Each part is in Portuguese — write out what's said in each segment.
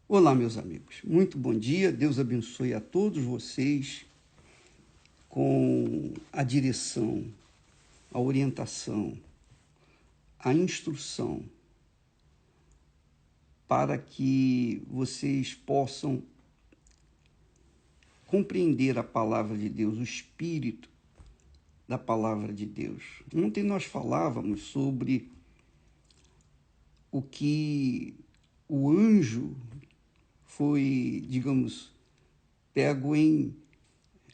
Olá, meus amigos. Muito bom dia. Deus abençoe a todos vocês com a direção, a orientação, a instrução para que vocês possam compreender a palavra de Deus, o espírito da palavra de Deus. Ontem nós falávamos sobre o que o anjo foi, digamos, pego em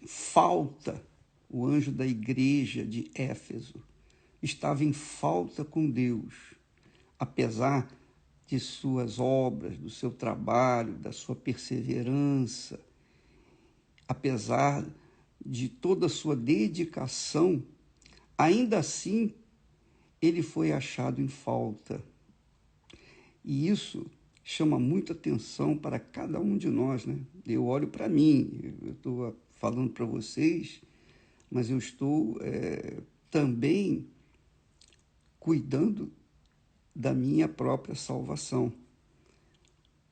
falta. O anjo da igreja de Éfeso estava em falta com Deus, apesar de suas obras, do seu trabalho, da sua perseverança, apesar de toda a sua dedicação, ainda assim ele foi achado em falta. E isso chama muita atenção para cada um de nós, né? Eu olho para mim, eu estou falando para vocês, mas eu estou também cuidando da minha própria salvação.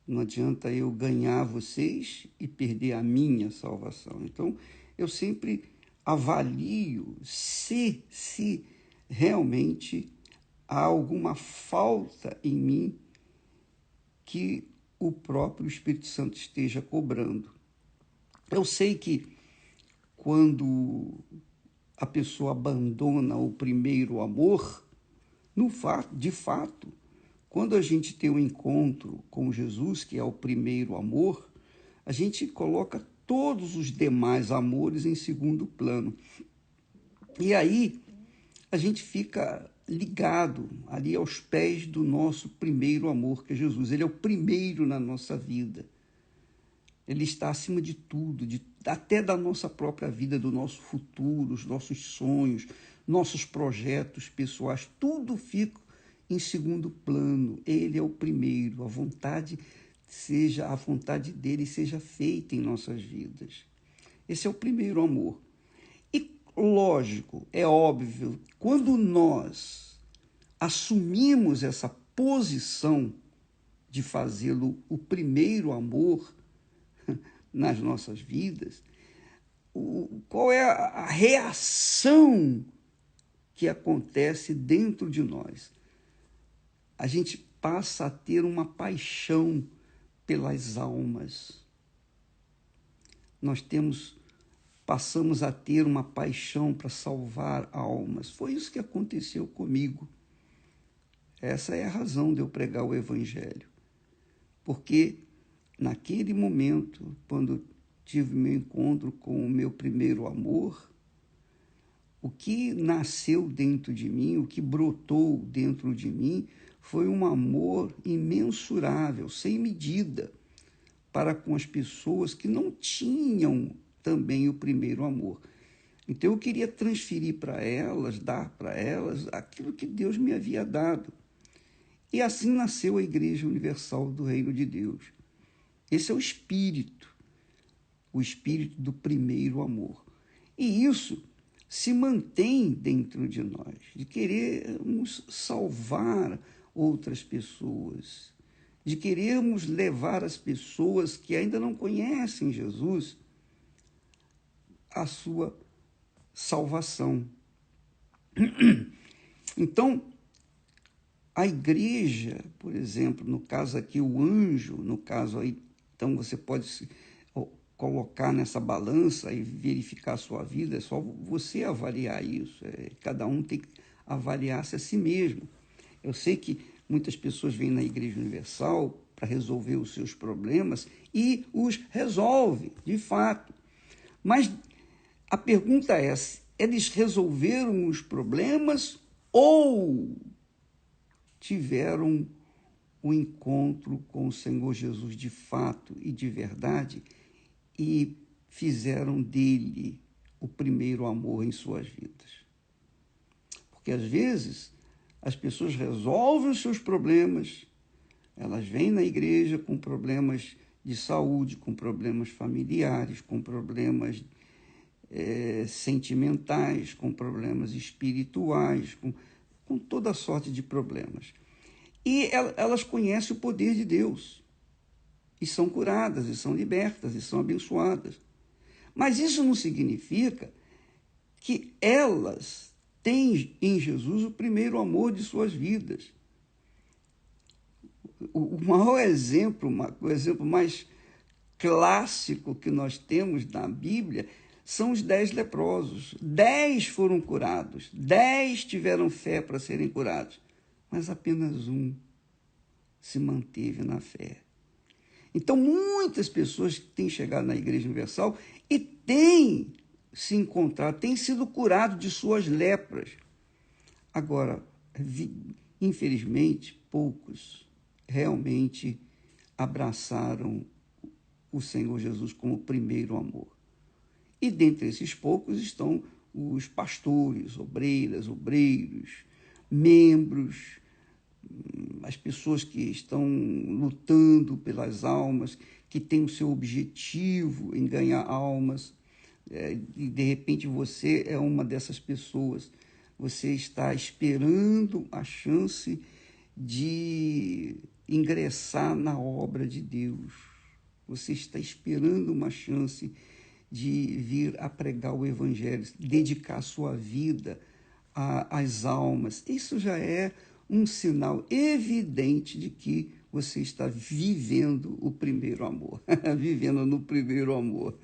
Não adianta eu ganhar vocês e perder a minha salvação. Então, eu sempre avalio se realmente há alguma falta em mim que o próprio Espírito Santo esteja cobrando. Eu sei que quando a pessoa abandona o primeiro amor, de fato, quando a gente tem um encontro com Jesus, que é o primeiro amor, a gente coloca todos os demais amores em segundo plano. E aí a gente fica ligado ali aos pés do nosso primeiro amor, que é Jesus. Ele é o primeiro na nossa vida. Ele está acima de tudo, até da nossa própria vida, do nosso futuro, os nossos sonhos, nossos projetos pessoais, tudo fica em segundo plano. Ele é o primeiro, a vontade dele seja feita em nossas vidas. Esse é o primeiro amor. E lógico, é óbvio, quando nós assumimos essa posição de fazê-lo o primeiro amor nas nossas vidas, qual é a reação que acontece dentro de nós? A gente passa a ter uma paixão pelas almas. Passamos a ter uma paixão para salvar almas. Foi isso que aconteceu comigo. Essa é a razão de eu pregar o Evangelho. Porque naquele momento, quando tive meu encontro com o meu primeiro amor, o que nasceu dentro de mim, o que brotou dentro de mim, foi um amor imensurável, sem medida, para com as pessoas que não tinham também o primeiro amor. Então eu queria transferir para elas, dar para elas aquilo que Deus me havia dado. E assim nasceu a Igreja Universal do Reino de Deus. Esse é o espírito do primeiro amor. E isso se mantém dentro de nós, de querermos salvar outras pessoas, de querermos levar as pessoas que ainda não conhecem Jesus à sua salvação. Então, a igreja, por exemplo, no caso aqui o anjo, no caso aí, então você pode se colocar nessa balança e verificar a sua vida, é só você avaliar isso. Cada um tem que avaliar-se a si mesmo. Eu sei que muitas pessoas vêm na Igreja Universal para resolver os seus problemas e os resolve, de fato. Mas a pergunta é, eles resolveram os problemas ou tiveram o encontro com o Senhor Jesus de fato e de verdade e fizeram dele o primeiro amor em suas vidas? Porque às vezes as pessoas resolvem os seus problemas, elas vêm na igreja com problemas de saúde, com problemas familiares, com problemas sentimentais, com problemas espirituais, com toda sorte de problemas. E elas conhecem o poder de Deus. e são curadas, e são libertas, e são abençoadas. Mas isso não significa que elas têm em Jesus o primeiro amor de suas vidas. O maior exemplo, o exemplo mais clássico que nós temos na Bíblia são os 10 leprosos. 10 foram curados, 10 tiveram fé para serem curados, mas apenas um se manteve na fé. Então, muitas pessoas têm chegado na Igreja Universal e têm se encontrado, têm sido curados de suas lepras. Agora, infelizmente, poucos realmente abraçaram o Senhor Jesus como primeiro amor. E dentre esses poucos estão os pastores, obreiras, obreiros, membros, as pessoas que estão lutando pelas almas, que têm o seu objetivo em ganhar almas, e de repente você é uma dessas pessoas. Você está esperando a chance de ingressar na obra de Deus. Você está esperando uma chance de vir a pregar o Evangelho, dedicar sua vida às almas. Isso já é um sinal evidente de que você está vivendo o primeiro amor, vivendo no primeiro amor.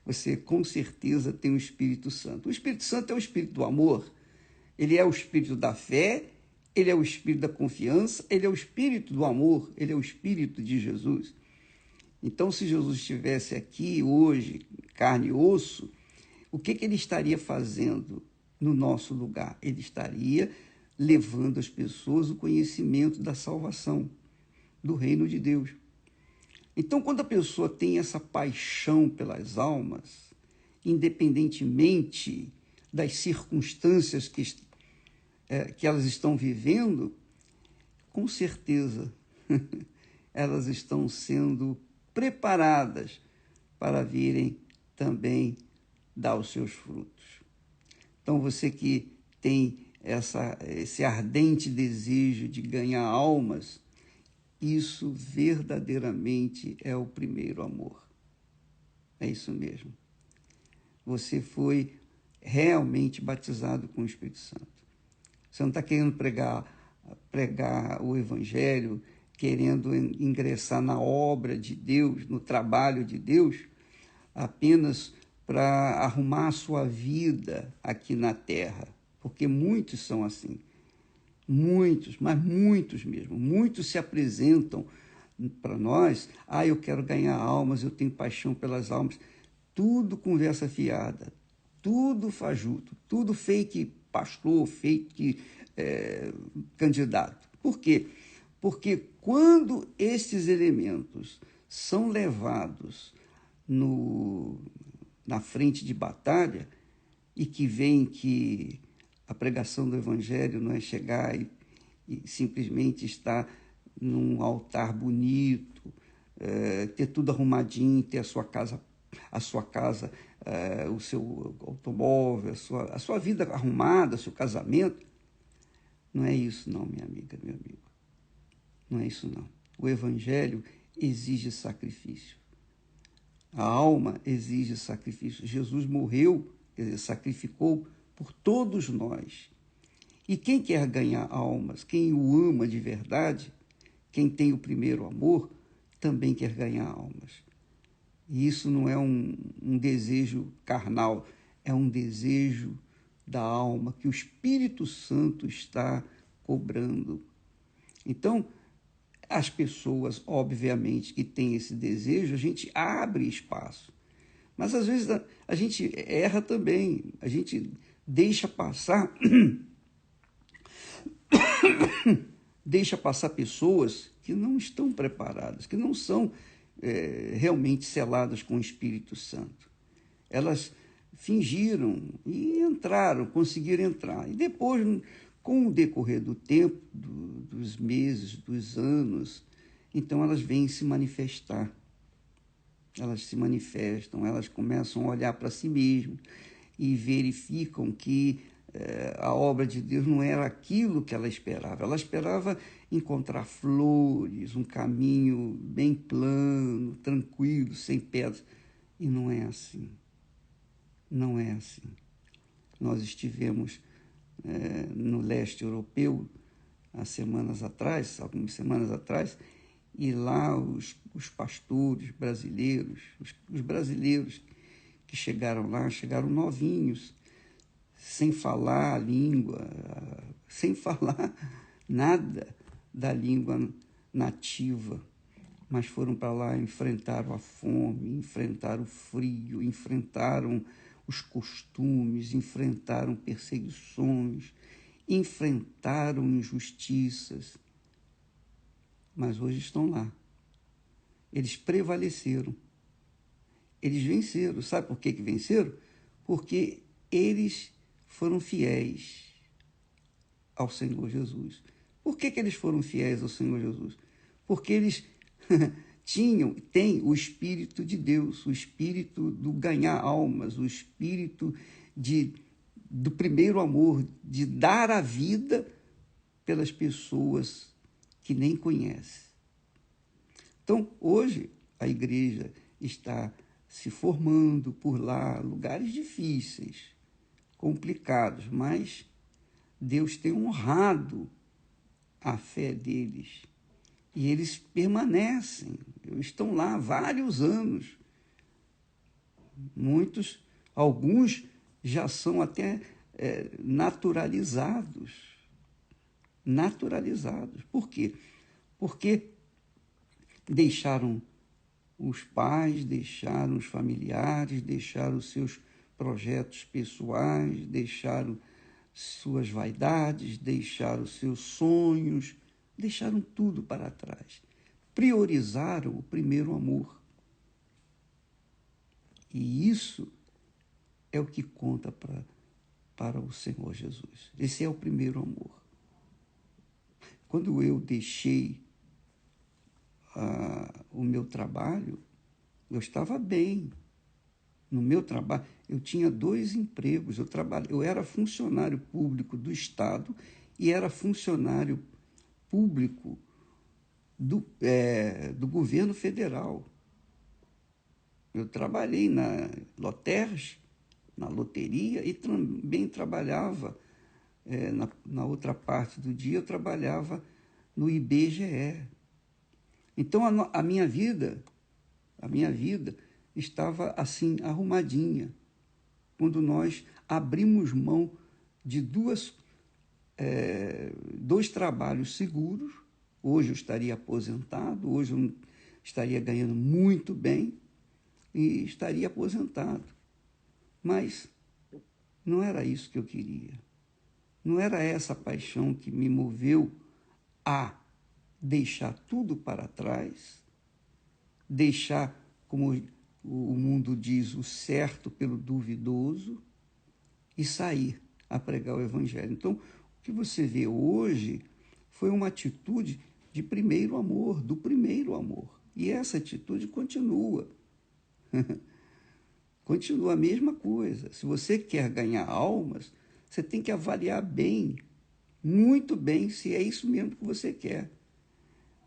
Você com certeza tem o Espírito Santo. O Espírito Santo é o Espírito do amor, ele é o Espírito da fé, ele é o Espírito da confiança, ele é o Espírito do amor, ele é o Espírito de Jesus. Então, se Jesus estivesse aqui hoje, carne e osso, o que ele estaria fazendo no nosso lugar? Ele estaria levando às pessoas o conhecimento da salvação, do reino de Deus. Então, quando a pessoa tem essa paixão pelas almas, independentemente das circunstâncias que elas estão vivendo, com certeza elas estão sendo preparadas para virem também dar os seus frutos. Então, você que tem esse ardente desejo de ganhar almas, isso verdadeiramente é o primeiro amor. É isso mesmo. Você foi realmente batizado com o Espírito Santo. Você não está querendo pregar o Evangelho, querendo ingressar na obra de Deus, no trabalho de Deus, apenas para arrumar a sua vida aqui na terra. Porque muitos são assim. Muitos, mas muitos mesmo. Muitos se apresentam para nós. Eu quero ganhar almas, eu tenho paixão pelas almas. Tudo conversa fiada, tudo fajuto, tudo fake pastor, fake candidato. Por quê? Porque quando esses elementos são levados na frente de batalha e que veem que a pregação do Evangelho não é chegar e simplesmente estar num altar bonito, ter tudo arrumadinho, ter a sua casa, o seu automóvel, a sua vida arrumada, o seu casamento. Não é isso não, minha amiga, meu amigo. Não é isso não. O Evangelho exige sacrifício. A alma exige sacrifício. Jesus morreu, sacrificou por todos nós. E quem quer ganhar almas, quem o ama de verdade, quem tem o primeiro amor, também quer ganhar almas. E isso não é um desejo carnal, é um desejo da alma que o Espírito Santo está cobrando. Então, as pessoas, obviamente, que têm esse desejo, a gente abre espaço. Mas, às vezes, a gente erra também, a gente deixa passar pessoas que não estão preparadas, que não são realmente seladas com o Espírito Santo. Elas fingiram e entraram, conseguiram entrar. E depois, com o decorrer do tempo, dos meses, dos anos, então elas vêm se manifestar. Elas se manifestam, elas começam a olhar para si mesmas e verificam que a obra de Deus não era aquilo que ela esperava. Ela esperava encontrar flores, um caminho bem plano, tranquilo, sem pedras. E não é assim. Não é assim. Nós estivemos no leste europeu algumas semanas atrás, e lá os pastores brasileiros, os brasileiros que chegaram lá, chegaram novinhos, sem falar a língua, sem falar nada da língua nativa, mas foram para lá, enfrentaram a fome, enfrentaram o frio, enfrentaram os costumes, enfrentaram perseguições, enfrentaram injustiças, mas hoje estão lá. Eles prevaleceram, eles venceram. Sabe por que venceram? Porque eles foram fiéis ao Senhor Jesus. Por que eles foram fiéis ao Senhor Jesus? Porque eles têm o Espírito de Deus, o Espírito do ganhar almas, o Espírito do primeiro amor, de dar a vida pelas pessoas que nem conhece. Então, hoje, a igreja está se formando por lá, lugares difíceis, complicados, mas Deus tem honrado a fé deles. E eles permanecem, estão lá há vários anos. Alguns já são até naturalizados. Naturalizados. Por quê? Porque deixaram os pais, deixaram os familiares, deixaram os seus projetos pessoais, deixaram suas vaidades, deixaram seus sonhos, deixaram tudo para trás. Priorizaram o primeiro amor. E isso é o que conta para o Senhor Jesus. Esse é o primeiro amor. Quando eu deixei o meu trabalho, eu estava bem. No meu trabalho, eu tinha 2 empregos. Eu era funcionário público do Estado e era funcionário público do governo federal. Eu trabalhei na Loters, na loteria, e também trabalhava, na outra parte do dia, eu trabalhava no IBGE. Então, a minha vida estava assim, arrumadinha, quando nós abrimos mão de 2 trabalhos seguros. Hoje eu estaria aposentado, hoje eu estaria ganhando muito bem e estaria aposentado. Mas não era isso que eu queria. Não era essa paixão que me moveu a deixar tudo para trás, deixar, como o mundo diz, o certo pelo duvidoso e sair a pregar o Evangelho. Então, o que você vê hoje foi uma atitude de primeiro amor, do primeiro amor. E essa atitude continua. Continua a mesma coisa. Se você quer ganhar almas, você tem que avaliar bem, muito bem, se é isso mesmo que você quer.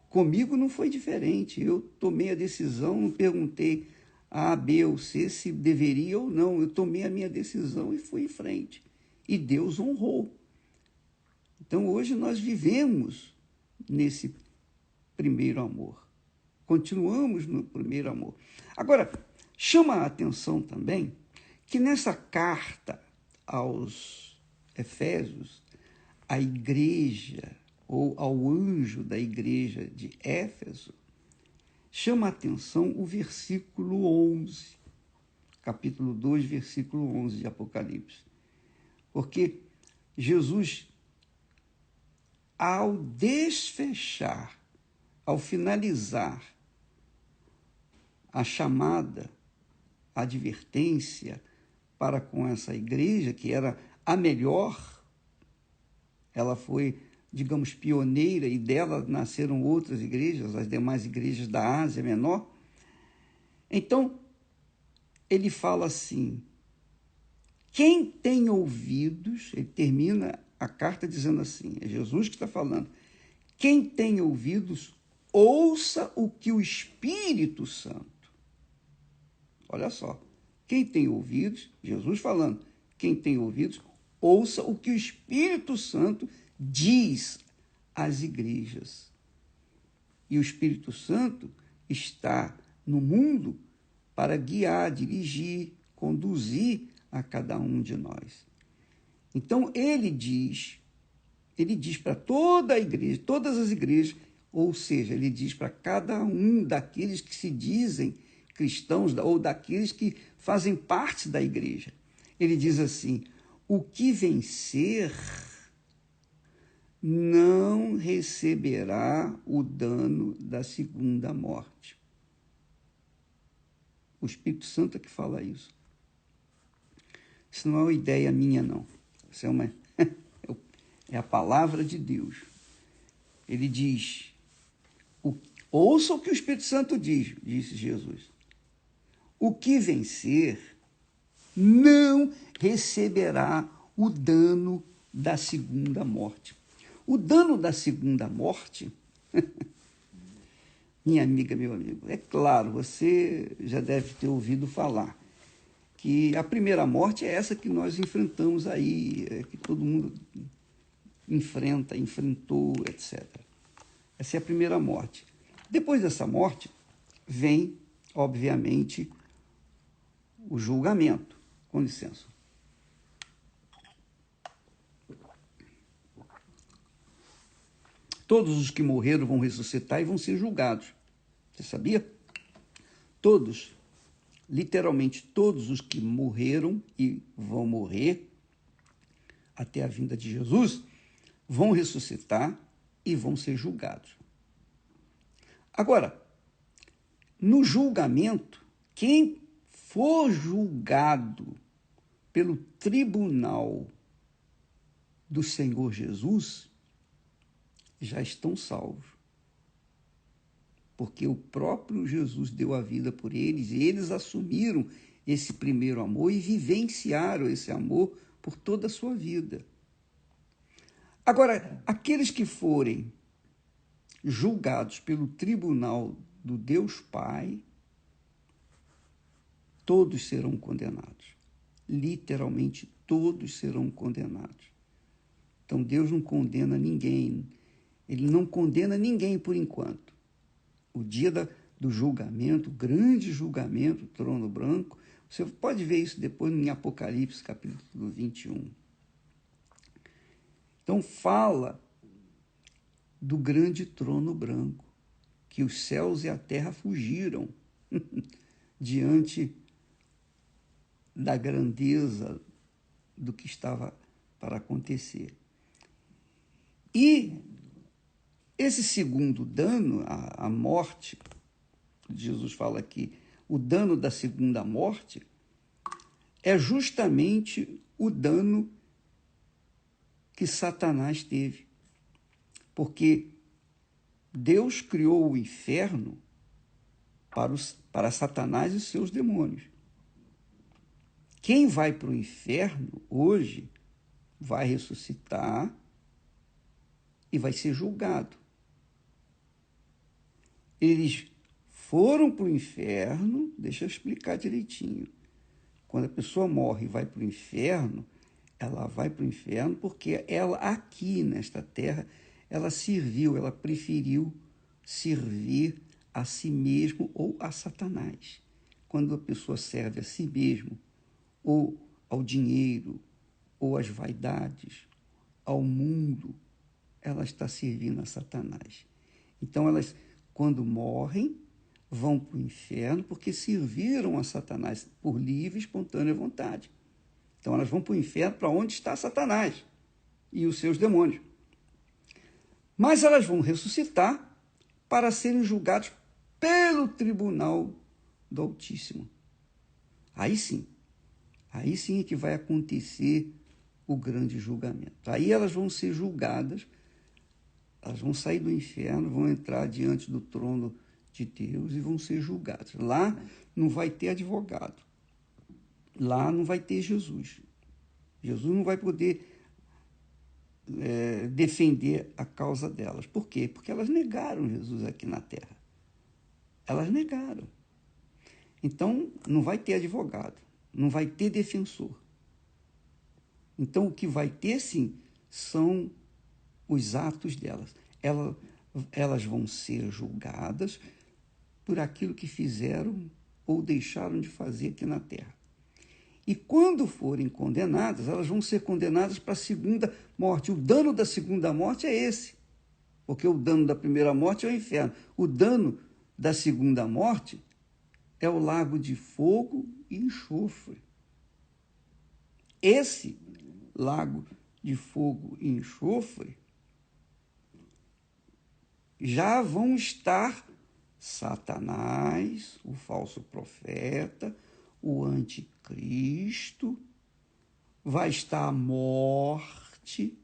Comigo não foi diferente. Eu tomei a decisão, não perguntei a B ou C se deveria ou não. Eu tomei a minha decisão e fui em frente. E Deus honrou. Então, hoje nós vivemos nesse primeiro amor. Continuamos no primeiro amor. Agora, chama a atenção também que nessa carta aos Efésios, a igreja, ou ao anjo da igreja de Éfeso, chama a atenção o versículo 11, capítulo 2, versículo 11 de Apocalipse. Porque Jesus, ao desfechar, ao finalizar a chamada, a advertência para com essa igreja, que era a melhor, ela foi, digamos, pioneira, e dela nasceram outras igrejas, as demais igrejas da Ásia Menor. Então, ele fala assim, Quem tem ouvidos, ele termina a carta dizendo assim, é Jesus que está falando, quem tem ouvidos, ouça o que o Espírito Santo. Olha só, quem tem ouvidos, Jesus falando, quem tem ouvidos, ouça o que o Espírito Santo diz às igrejas. E o Espírito Santo está no mundo para guiar, dirigir, conduzir a cada um de nós. Então, ele diz para toda a igreja, todas as igrejas, ou seja, ele diz para cada um daqueles que se dizem cristãos ou daqueles que fazem parte da igreja. Ele diz assim, o que vencer não receberá o dano da segunda morte. O Espírito Santo é que fala isso. Isso não é uma ideia minha, não. Isso é a palavra de Deus. Ele diz, ouça o que o Espírito Santo diz, disse Jesus. O que vencer não receberá o dano da segunda morte. O dano da segunda morte, minha amiga, meu amigo, é claro, você já deve ter ouvido falar que a primeira morte é essa que nós enfrentamos aí, que todo mundo enfrentou, etc. Essa é a primeira morte. Depois dessa morte, vem, obviamente, o julgamento. Com licença. Todos os que morreram vão ressuscitar e vão ser julgados. Você sabia? Todos, literalmente todos os que morreram e vão morrer até a vinda de Jesus, vão ressuscitar e vão ser julgados. Agora, no julgamento, quem for julgado pelo tribunal do Senhor Jesus, já estão salvos. Porque o próprio Jesus deu a vida por eles e eles assumiram esse primeiro amor e vivenciaram esse amor por toda a sua vida. Agora, aqueles que forem julgados pelo tribunal do Deus Pai, todos serão condenados. Literalmente, todos serão condenados. Então, Deus não condena ninguém. Ele não condena ninguém por enquanto. O dia do julgamento, o grande julgamento, o trono branco, você pode ver isso depois em Apocalipse, capítulo 21. Então, fala do grande trono branco, que os céus e a terra fugiram diante da grandeza do que estava para acontecer. E esse segundo dano, a morte, Jesus fala aqui, o dano da segunda morte, é justamente o dano que Satanás teve. Porque Deus criou o inferno para Satanás e seus demônios. Quem vai para o inferno hoje vai ressuscitar e vai ser julgado. Eles foram para o inferno, deixa eu explicar direitinho. Quando a pessoa morre e vai para o inferno, ela vai para o inferno porque ela aqui nesta terra, ela preferiu servir a si mesmo ou a Satanás. Quando a pessoa serve a si mesmo, ou ao dinheiro, ou às vaidades, ao mundo, ela está servindo a Satanás. Então, elas, quando morrem, vão para o inferno porque serviram a Satanás por livre e espontânea vontade. Então, elas vão para o inferno para onde está Satanás e os seus demônios. Mas elas vão ressuscitar para serem julgados pelo tribunal do Altíssimo. Aí sim é que vai acontecer o grande julgamento. Aí elas vão ser julgadas, elas vão sair do inferno, vão entrar diante do trono de Deus e vão ser julgadas. Lá não vai ter advogado, lá não vai ter Jesus. Jesus não vai poder defender a causa delas. Por quê? Porque elas negaram Jesus aqui na terra. Elas negaram. Então, não vai ter advogado, não vai ter defensor. Então, o que vai ter, sim, são os atos delas. Elas vão ser julgadas por aquilo que fizeram ou deixaram de fazer aqui na terra. E quando forem condenadas, elas vão ser condenadas para a segunda morte. O dano da segunda morte é esse, porque o dano da primeira morte é o inferno. O dano da segunda morte é o lago de fogo e enxofre. Esse lago de fogo e enxofre já vão estar Satanás, o falso profeta, o anticristo, vai estar a morte,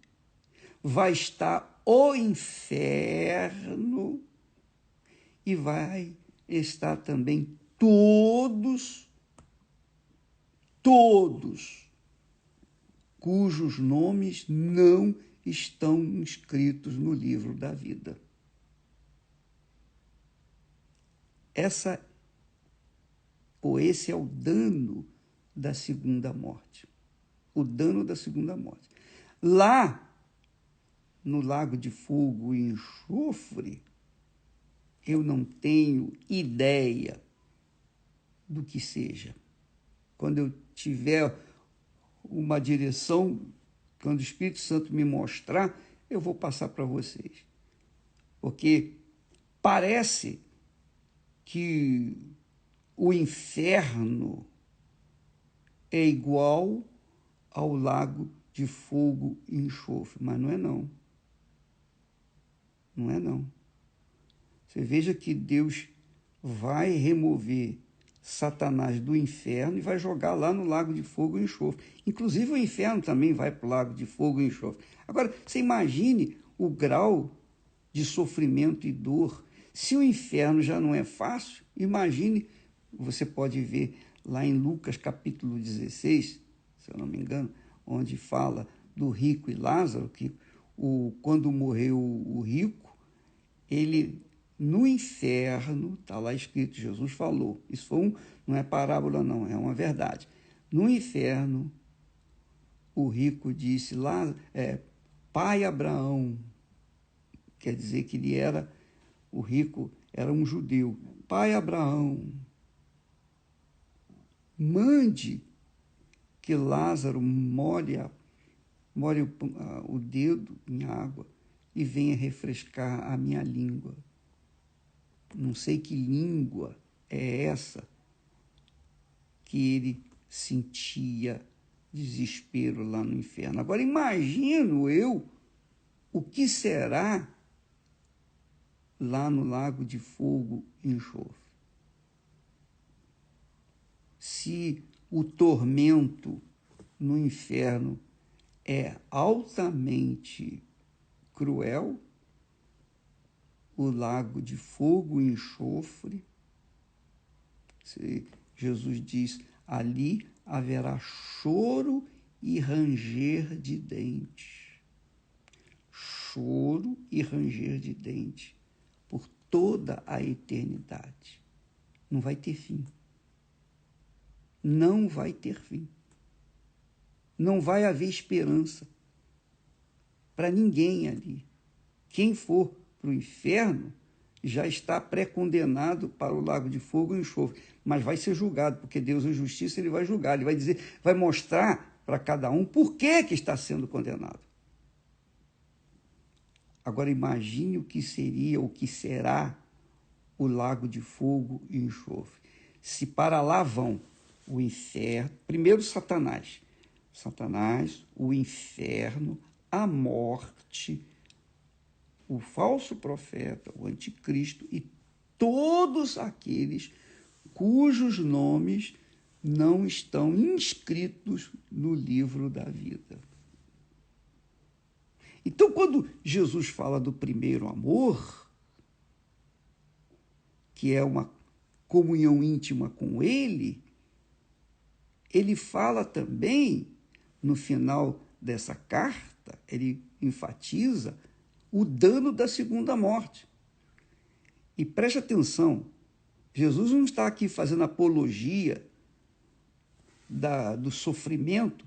vai estar o inferno e vai estar também todos cujos nomes não estão inscritos no livro da vida. Esse é o dano da segunda morte. O dano da segunda morte. Lá, no lago de fogo e enxofre, eu não tenho ideia do que seja. Quando eu tiver uma direção, quando o Espírito Santo me mostrar, eu vou passar para vocês. Porque parece que o inferno é igual ao lago de fogo e enxofre, mas não é não. Não é não. Você veja que Deus vai remover Satanás do inferno e vai jogar lá no lago de fogo e enxofre. Inclusive o inferno também vai para o lago de fogo e enxofre. Agora, você imagine o grau de sofrimento e dor. Se o inferno já não é fácil, imagine, você pode ver lá em Lucas capítulo 16, se eu não me engano, onde fala do rico e Lázaro, que quando morreu o rico, ele no inferno, está lá escrito, Jesus falou, isso não é parábola não, é uma verdade. No inferno, o rico disse, pai Abraão, quer dizer que o rico era um judeu, pai Abraão, mande que Lázaro molhe o dedo em água e venha refrescar a minha língua. Não sei que língua é essa que ele sentia desespero lá no inferno. Agora, imagino eu o que será lá no lago de fogo e enxofre. Se o tormento no inferno é altamente cruel, o lago de fogo e enxofre, Jesus diz, ali haverá choro e ranger de dentes. Choro e ranger de dentes por toda a eternidade. Não vai ter fim. Não vai ter fim. Não vai haver esperança para ninguém ali. Quem for para o inferno já está pré-condenado para o lago de fogo e enxofre, mas vai ser julgado, porque Deus em justiça ele vai julgar, ele vai dizer, vai mostrar para cada um por que está sendo condenado. Agora imagine o que seria, o que será o lago de fogo e enxofre. Se para lá vão o inferno, primeiro Satanás, o inferno, a morte, o falso profeta, o anticristo e todos aqueles cujos nomes não estão inscritos no livro da vida. Então, quando Jesus fala do primeiro amor, que é uma comunhão íntima com Ele, Ele fala também no final dessa carta, ele enfatiza o dano da segunda morte. E preste atenção, Jesus não está aqui fazendo apologia do sofrimento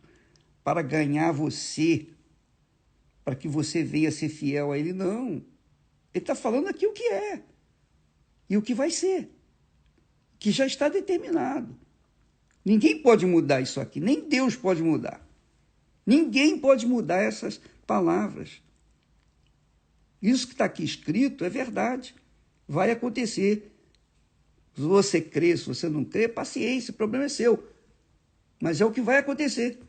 para ganhar você, para que você venha ser fiel a ele, não. Ele está falando aqui o que é e o que vai ser, que já está determinado. Ninguém pode mudar isso aqui, nem Deus pode mudar. Ninguém pode mudar essas palavras. Isso que está aqui escrito é verdade, vai acontecer. Se você crê, se você não crê, paciência, o problema é seu. Mas é o que vai acontecer.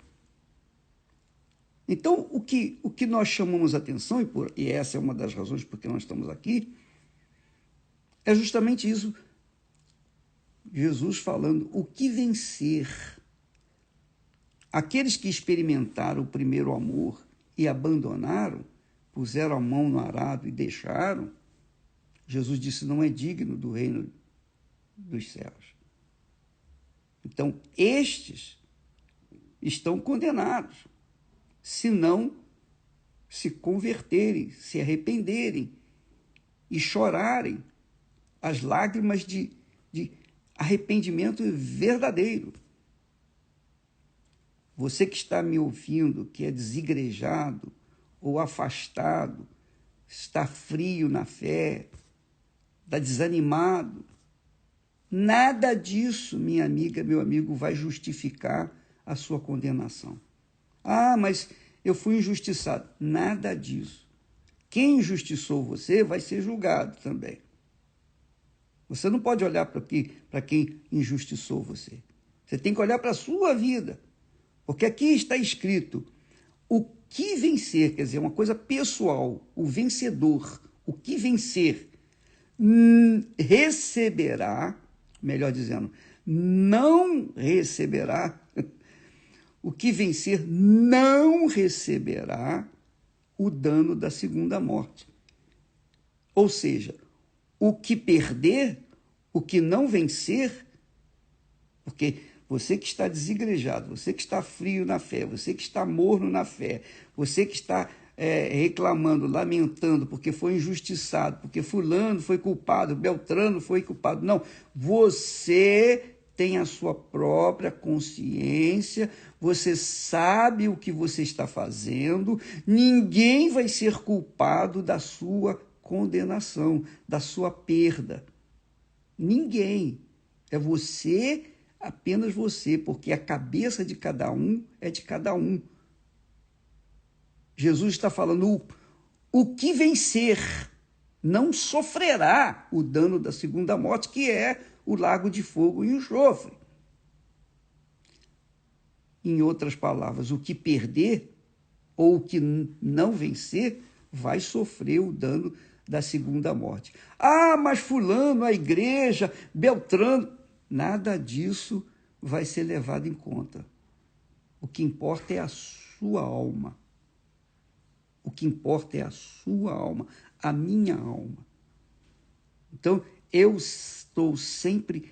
Então, o que nós chamamos a atenção, e essa é uma das razões por que nós estamos aqui, é justamente isso. Jesus falando, o que vencer? Aqueles que experimentaram o primeiro amor e abandonaram, puseram a mão no arado e deixaram, Jesus disse, não é digno do reino dos céus. Então, estes estão condenados, se não se converterem, se arrependerem e chorarem as lágrimas de arrependimento verdadeiro. Você que está me ouvindo, que é desigrejado ou afastado, está frio na fé, está desanimado, nada disso, minha amiga, meu amigo, vai justificar a sua condenação. Ah, mas eu fui injustiçado. Nada disso. Quem injustiçou você vai ser julgado também. Você não pode olhar para quem injustiçou você. Você tem que olhar para a sua vida. Porque aqui está escrito o que vencer, quer dizer, uma coisa pessoal, o vencedor, o que vencer, receberá, melhor dizendo, não receberá, o que vencer não receberá o dano da segunda morte. Ou seja, o que perder, o que não vencer, porque você que está desigrejado, você que está frio na fé, você que está morno na fé, você que está reclamando, lamentando, porque foi injustiçado, porque fulano foi culpado, Beltrano foi culpado. Não, você tem a sua própria consciência, você sabe o que você está fazendo, ninguém vai ser culpado da sua condenação, da sua perda. Ninguém. É você, apenas você, porque a cabeça de cada um é de cada um. Jesus está falando, o que vencer não sofrerá o dano da segunda morte, que é o lago de fogo e enxofre. Em outras palavras, o que perder ou o que não vencer vai sofrer o dano da segunda morte. Ah, mas fulano, a igreja, Beltrano, nada disso vai ser levado em conta. O que importa é a sua alma. O que importa é a sua alma, a minha alma. Então, eu estou sempre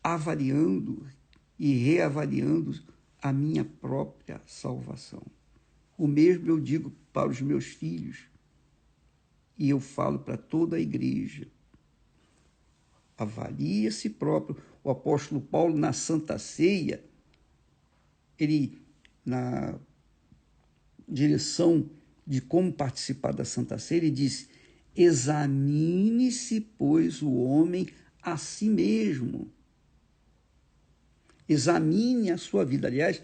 avaliando e reavaliando a minha própria salvação. O mesmo eu digo para os meus filhos e eu falo para toda a igreja. Avalie a si próprio. O apóstolo Paulo, na Santa Ceia, ele, na direção de como participar da Santa Ceia, ele disse, examine-se, pois, o homem a si mesmo. Examine a sua vida. Aliás,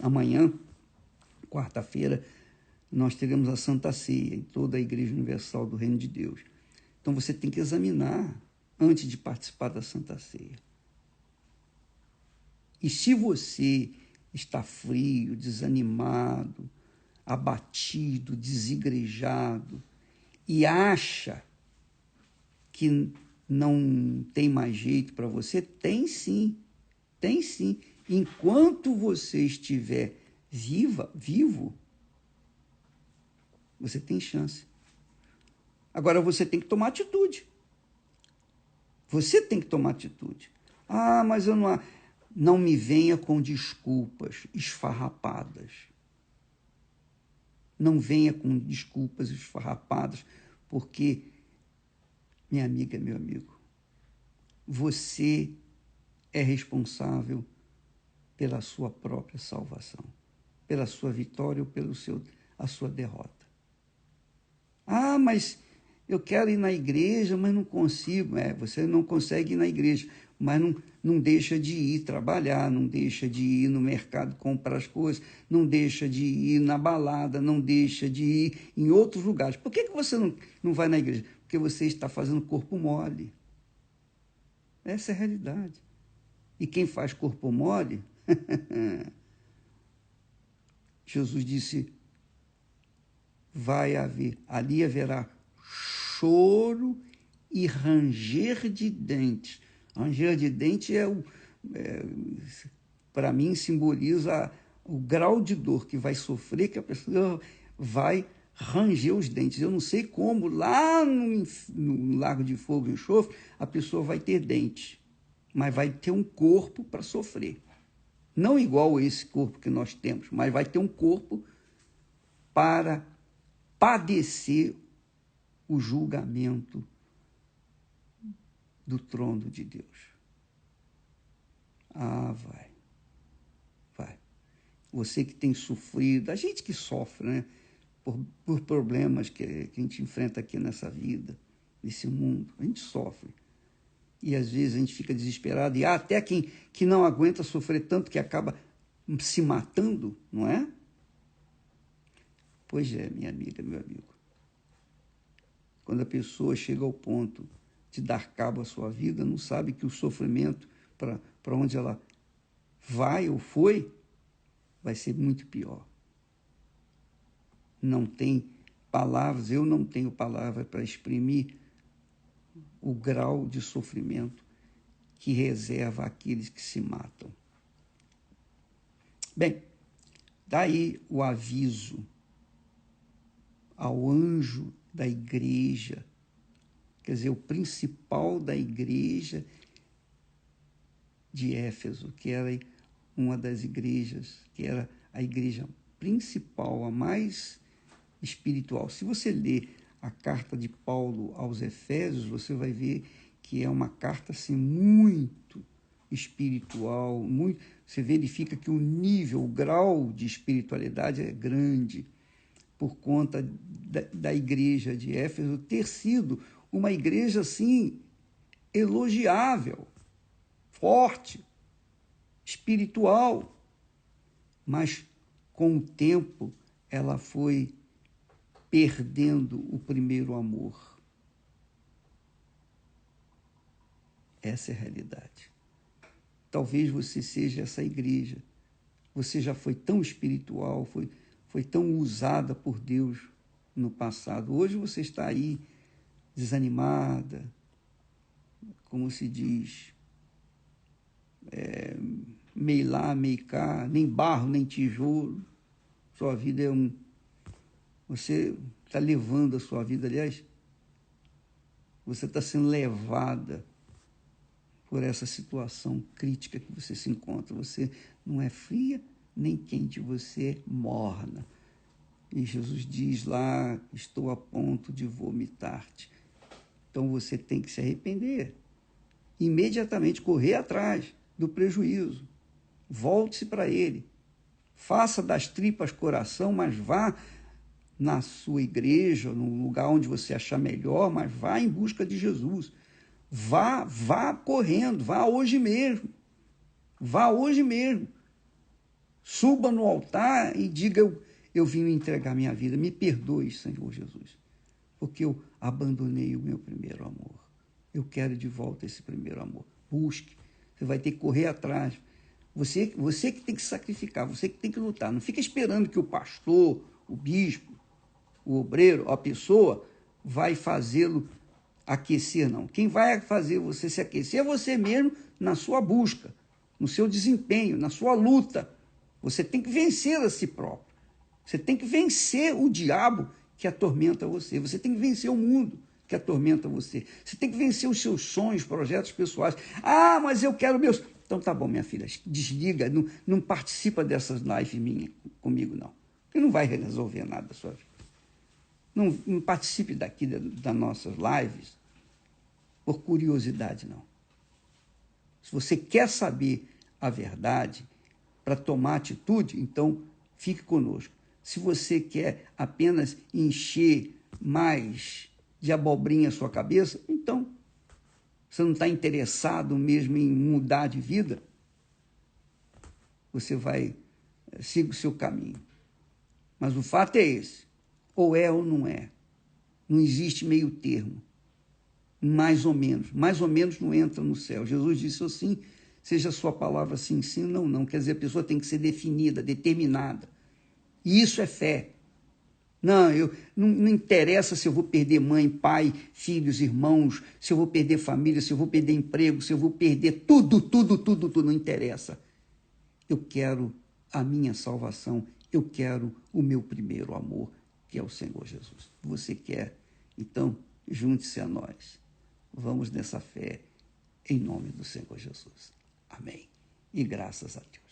amanhã, quarta-feira, nós teremos a Santa Ceia em toda a Igreja Universal do Reino de Deus. Então, você tem que examinar antes de participar da Santa Ceia. E se você está frio, desanimado, abatido, desigrejado, e acha que não tem mais jeito para você, tem sim, tem sim. Enquanto você estiver vivo, você tem chance. Agora você tem que tomar atitude. Você tem que tomar atitude. Ah, mas eu não... Não me venha com desculpas esfarrapadas. Não venha com desculpas esfarrapadas, porque, minha amiga, meu amigo, você é responsável pela sua própria salvação, pela sua vitória ou pela sua derrota. Ah, mas eu quero ir na igreja, mas não consigo. Você não consegue ir na igreja, mas não deixa de ir trabalhar, não deixa de ir no mercado comprar as coisas, não deixa de ir na balada, não deixa de ir em outros lugares. Por que você não vai na igreja? Porque você está fazendo corpo mole. Essa é a realidade. E quem faz corpo mole, Jesus disse, ali haverá choro e ranger de dentes. Ranger de dentes para mim, simboliza o grau de dor que vai sofrer, que a pessoa vai ranger os dentes. Eu não sei como, lá no Lago de Fogo e Enxofre, a pessoa vai ter dentes, mas vai ter um corpo para sofrer. Não igual esse corpo que nós temos, mas vai ter um corpo para padecer o julgamento do trono de Deus. Ah, vai. Você que tem sofrido, a gente que sofre, né? Por problemas que a gente enfrenta aqui nessa vida, nesse mundo, a gente sofre. E às vezes a gente fica desesperado, e há até quem que não aguenta sofrer tanto que acaba se matando, não é? Pois é, minha amiga, meu amigo. Quando a pessoa chega ao ponto de dar cabo à sua vida, não sabe que o sofrimento para onde ela vai ou foi, vai ser muito pior. Não tem palavras, eu não tenho palavras para exprimir o grau de sofrimento que reserva aqueles que se matam. Bem, daí o aviso ao anjo da igreja, quer dizer, o principal da igreja de Éfeso, que era uma das igrejas, que era a igreja principal, a mais espiritual. Se você ler a carta de Paulo aos Efésios, você vai ver que é uma carta assim, muito espiritual, você verifica que o nível, o grau de espiritualidade é grande, por conta da igreja de Éfeso ter sido uma igreja assim, elogiável, forte, espiritual, mas com o tempo ela foi perdendo o primeiro amor. Essa é a realidade. Talvez você seja essa igreja. Você já foi tão espiritual, foi tão usada por Deus no passado. Hoje você está aí desanimada, como se diz, meio lá, meio cá, nem barro, nem tijolo. Sua vida é Você está levando a sua vida, aliás, você está sendo levada por essa situação crítica que você se encontra. Você não é fria nem quente, você é morna. E Jesus diz lá, estou a ponto de vomitar-te. Então você tem que se arrepender. Imediatamente correr atrás do prejuízo. Volte-se para ele. Faça das tripas coração, mas vá na sua igreja, no lugar onde você achar melhor, mas vá em busca de Jesus. Vá correndo, vá hoje mesmo. Vá hoje mesmo. Suba no altar e diga, eu vim entregar minha vida. Me perdoe, Senhor Jesus, porque eu abandonei o meu primeiro amor. Eu quero de volta esse primeiro amor. Busque. Você vai ter que correr atrás. Você que tem que sacrificar, você que tem que lutar. Não fica esperando que o pastor, o bispo, o obreiro, a pessoa vai fazê-lo aquecer, não. Quem vai fazer você se aquecer é você mesmo na sua busca, no seu desempenho, na sua luta. Você tem que vencer a si próprio. Você tem que vencer o diabo que atormenta você. Você tem que vencer o mundo que atormenta você. Você tem que vencer os seus sonhos, projetos pessoais. Ah, mas eu quero meus... Então tá bom, minha filha, desliga, não participa dessas lives minhas comigo, não. Porque não vai resolver nada da sua vida. Não participe daqui das nossas lives por curiosidade, não. Se você quer saber a verdade para tomar atitude, então fique conosco. Se você quer apenas encher mais de abobrinha a sua cabeça, então você não está interessado mesmo em mudar de vida, você vai siga o seu caminho. Mas o fato é esse, ou é ou não é. Não existe meio termo. Mais ou menos não entra no céu. Jesus disse assim, seja a sua palavra sim, sim, não, não. Quer dizer, a pessoa tem que ser definida, determinada. E isso é fé. Não interessa se eu vou perder mãe, pai, filhos, irmãos, se eu vou perder família, se eu vou perder emprego, se eu vou perder tudo, não interessa. Eu quero a minha salvação, eu quero o meu primeiro amor, que é o Senhor Jesus. Você quer? Então, junte-se a nós. Vamos nessa fé, em nome do Senhor Jesus. Amém. E graças a Deus.